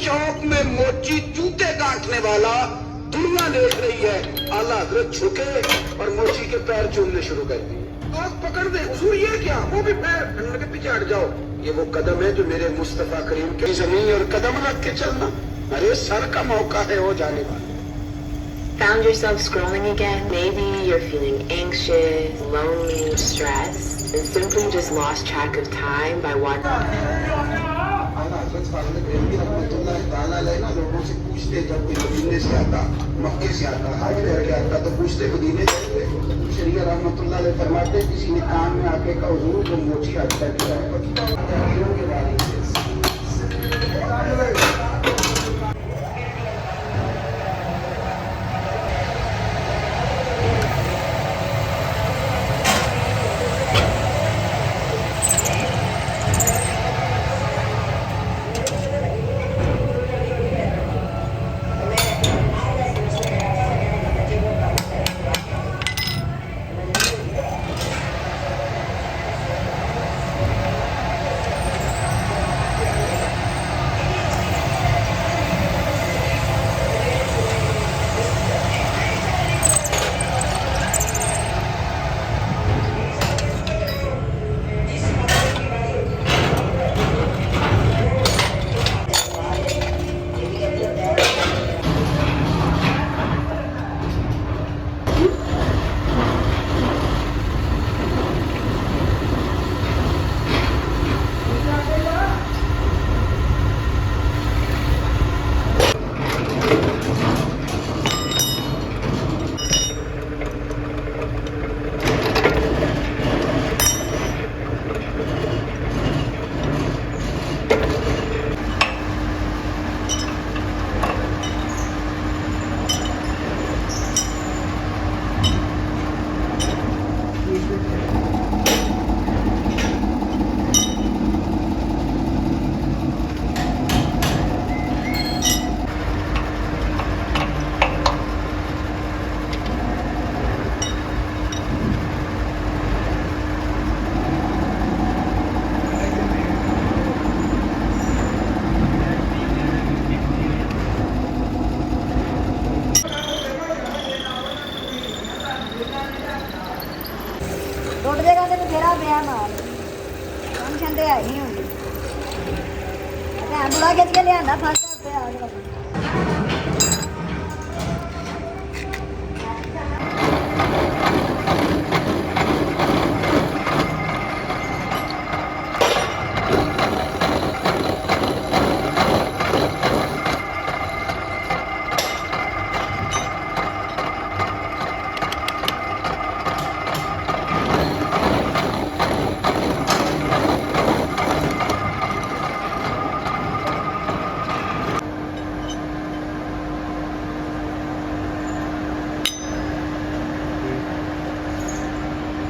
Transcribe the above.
चौक में मोची जूते काटने वाला दुनिया देख रही है, आला हजरत झुके और मोची के पैर चूमने शुरू कर दिए। आग पकड़ दे हुजूर, ये क्या? वो भी पैर ठंड के पीछे हट जाओ। ये वो कदम है जो मेरे मुस्तफा करीम की जमीन और कदम रख के चलना। अरे सर का मौका है वो जाने वाला। Found yourself scrolling again? Maybe you're feeling anxious, lonely, stressed, and simply just lost track of time by watching. लोगों से पूछते, जब कोई मदीने से आता, मक्के से आता, हज करके आता, तो पूछते मदीने से। शरीया रहमतुल्लाह अलैह फरमाते, किसी ने कान में आके कहा हुजूर वो मोची हज करके आए। टुट जाएगा तो बथेरा पिया माल टेंशन तो है नहीं होगी। बुढ़ा खिंच के लिया फर्स्ट पे आ